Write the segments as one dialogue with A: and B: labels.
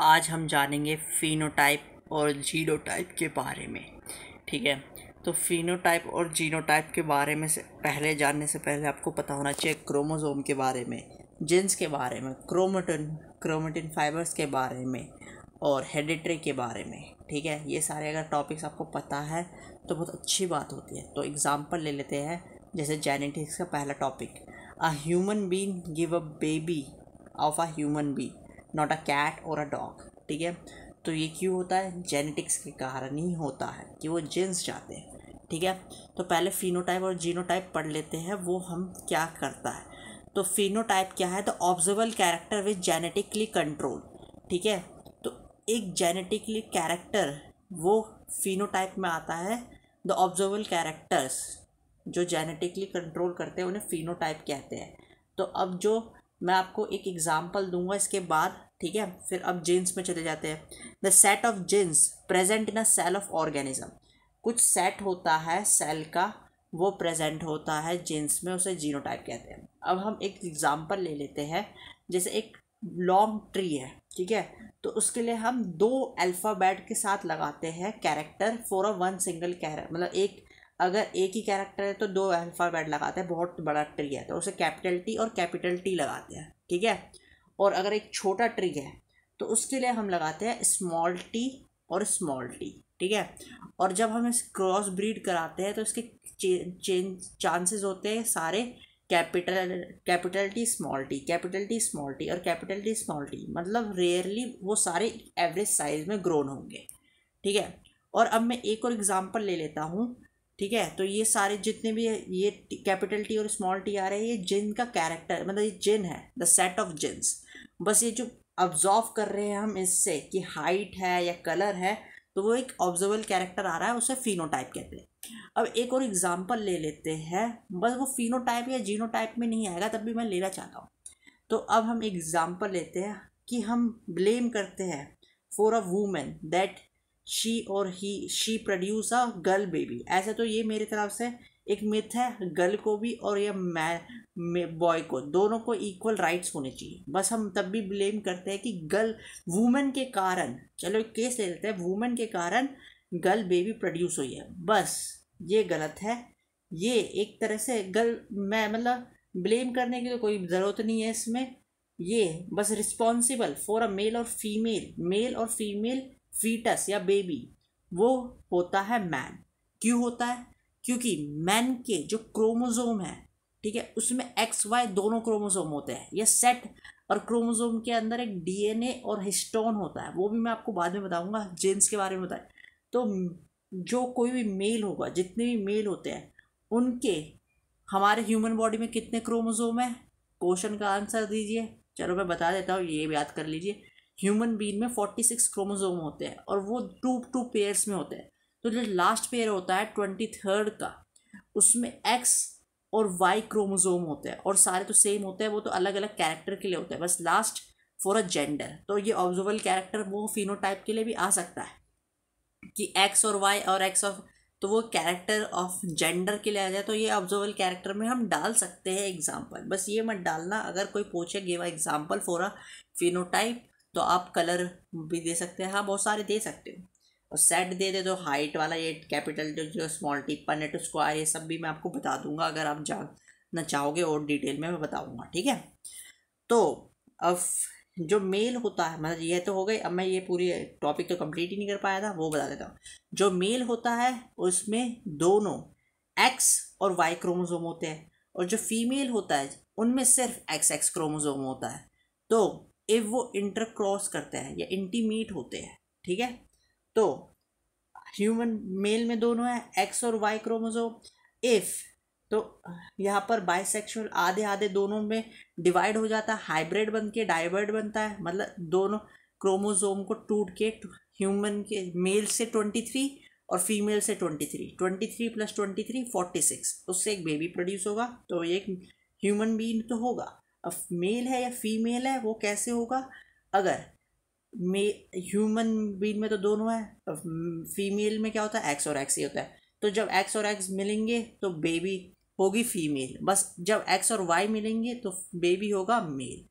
A: आज हम जानेंगे फिनोटाइप और जीनोटाइप के बारे में। ठीक है, तो फिनोटाइप और जीनोटाइप के बारे में से पहले जानने से पहले आपको पता होना चाहिए क्रोमोसोम के बारे में, जीन्स के बारे में, क्रोमेटिन फाइबर्स के बारे में और हेरिडिटी के बारे में। ठीक है, ये सारे अगर टॉपिक्स आपको पता है तो बहुत अच्छी बात होती है। तो एग्जांपल ले लेते हैं, जैसे जेनेटिक्स का पहला topic, a human being give a baby of a human being, not a cat और अ डॉग। ठीक है, तो ये क्यों होता है? जेनेटिक्स के कारण ही होता है कि वो जीन्स चाहते हैं। ठीक है, तो पहले फिनोटाइप और जीनोटाइप पढ़ लेते हैं, वो हम क्या करता है। तो फिनोटाइप क्या है? The observable character with genetically control. ठीक है, तो एक जेनेटिकली कैरेक्टर वो फिनोटाइप में आता है। द ऑब्जर्वेबल कैरेक्टर्स जो जेनेटिकली कंट्रोल करते हैं उन्हें फिनोटाइप कहते हैं। तो अब जो मैं आपको एक एग्जांपल दूंगा इसके बाद, ठीक है, फिर अब जीन्स में चले जाते हैं। The set of genes present in a cell of organism, कुछ सेट होता है सेल का, वो प्रेजेंट होता है जीन्स में, उसे जीनोटाइप कहते हैं। अब हम एक एग्जांपल ले लेते हैं, जैसे एक लॉन्ग ट्री है, ठीक है, तो उसके लिए हम 2 अल्फ़ाबेट के साथ लगाते हैं character for a one single character. मतलब अगर एक ही कैरेक्टर है तो 2 अल्फ़ाबेट लगाते हैं। बहुत बड़ा ट्री है तो उसे कैपिटल टी और कैपिटल टी लगाते हैं। ठीक है, और अगर एक छोटा ट्री है तो उसके लिए हम लगाते हैं स्मॉल टी और स्मॉल टी। ठीक है, और जब हम इस क्रॉस ब्रीड कराते हैं तो इसके चांसेस होते हैं सारे capital T small T, capital T small T और कैपिटल टी स्मॉल टी, मतलब रेयरली वो सारे एवरेज साइज में ग्रोन होंगे। ठीक है, और अब मैं एक और एग्जांपल ले लेता हूँ। ठीक है, तो ये सारे जितने भी ये कैपिटल टी और स्मॉल टी आ रहे हैं, ये जिन का कैरेक्टर, मतलब ये जिन है, द सेट ऑफ जिन्स। बस ये जो ऑब्जर्व कर रहे हैं हम इससे कि हाइट है या कलर है, तो वो एक ऑब्जर्वेबल कैरेक्टर आ रहा है, उसे फिनोटाइप कहते हैं। अब एक और एग्जांपल ले लेते हैं, बस वो फिनोटाइप या जीनोटाइप में नहीं आएगा, तब भी मैं लेना चाहता हूँ। तो अब हम एग्जांपल लेते हैं कि हम ब्लेम करते हैं for a women that she produce a girl baby. ऐसे तो ये मेरी तरफ से एक मिथ है, गर्ल को भी और ये बॉय को, दोनों को इक्वल राइट्स होने चाहिए। बस हम तब भी ब्लेम करते हैं कि गर्ल वुमेन के कारण, चलो एक केस ले लेते हैं, वुमेन के कारण गर्ल बेबी प्रोड्यूस हुई है, बस ये गलत है। ये एक तरह से गर्ल, मैं मतलब ब्लेम करने की तो कोई ज़रूरत नहीं है इसमें। ये बस रिस्पॉन्सिबल फॉर अ मेल और फीमेल फीटस या बेबी, वो होता है मैन। क्यों होता है? क्योंकि मैन के जो क्रोमोसोम है, ठीक है, उसमें एक्स वाई दोनों क्रोमोसोम होते हैं, ये सेट, और क्रोमोसोम के अंदर एक डीएनए और हिस्टोन होता है, वो भी मैं आपको बाद में बताऊंगा, जीन्स के बारे में बताए। तो जो कोई भी मेल होगा, जितने भी मेल होते हैं उनके, हमारे ह्यूमन बॉडी में कितने क्रोमोसोम है? क्वेश्चन का आंसर दीजिए। चलो मैं बता देता हूँ, ये याद कर लीजिए। ह्यूमन बीइंग में 46 क्रोमोसोम होते हैं और वो टू पेयर्स में होते हैं। तो जो लास्ट पेयर होता है 23rd का, उसमें एक्स और वाई क्रोमोसोम होते हैं, और सारे तो सेम होते हैं, वो तो अलग अलग कैरेक्टर के लिए होते हैं, बस लास्ट फॉर अ जेंडर। तो ये ऑब्जर्वेबल कैरेक्टर वो फिनोटाइप के लिए भी आ सकता है कि एक्स और वाई और एक्स ऑफ, तो वो कैरेक्टर ऑफ जेंडर के लिए आ जाए तो ये ऑब्जर्वेबल कैरेक्टर में हम डाल सकते हैं एग्जाम्पल। बस ये मत डालना, अगर कोई पूछे give example for a phenotype, तो आप कलर भी दे सकते हैं, हाँ बहुत सारे दे सकते हो, और सेट दे दे तो हाइट वाला, ये कैपिटल जो स्मॉल टी, पनेट स्क्वायर, ये सब भी मैं आपको बता दूंगा, अगर आप जानना चाहोगे और डिटेल में मैं बताऊंगा। ठीक है, तो अब जो मेल होता है, मतलब ये तो हो गई, अब मैं ये पूरी टॉपिक तो कंप्लीट ही नहीं कर पाया था, वो बता देता हूँ। जो मेल होता है उसमें दोनों एक्स और वाई क्रोमोसोम होते हैं, और जो फीमेल होता है उनमें सिर्फ एक्स एक्स क्रोमोसोम होता है। तो इफ वो इंटरक्रॉस करते हैं या इंटीमेट होते हैं, ठीक है, तो ह्यूमन मेल में दोनों है एक्स और वाई क्रोमोसोम। इफ, तो यहाँ पर बाइसेक्सुअल, आधे आधे दोनों में डिवाइड हो जाता है, हाइब्रिड बन के डाइवर्ड बनता है, मतलब दोनों क्रोमोसोम को टूट के ह्यूमन के मेल से 23 और फीमेल से 23, 23 + 23 46, उससे एक बेबी प्रोड्यूस होगा, तो एक ह्यूमन बीइंग तो होगा। अब मेल है या फीमेल है वो कैसे होगा? अगर ह्यूमन बीइंग में तो दोनों है, फीमेल में क्या होता है? एक्स और एक्स ही होता है। तो जब एक्स और एक्स मिलेंगे तो बेबी होगी फीमेल, बस जब एक्स और वाई मिलेंगे तो बेबी होगा मेल।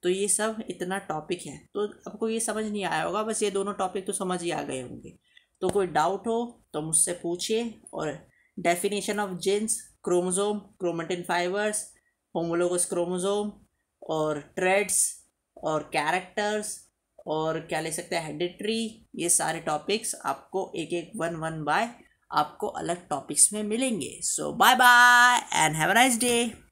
A: तो ये सब इतना टॉपिक है, तो आपको ये समझ नहीं आया होगा, बस ये दोनों टॉपिक तो समझ ही आ गए होंगे। तो कोई डाउट हो तो मुझसे पूछिए। और definition of genes, chromosome, chromatin fibers, homologous chromosome, और ट्रेड्स, और कैरेक्टर्स, और क्या ले सकते हैं, हेडिट्री, ये सारे टॉपिक्स आपको एक एक वन बाय आपको अलग टॉपिक्स में मिलेंगे। So bye bye and have a nice day.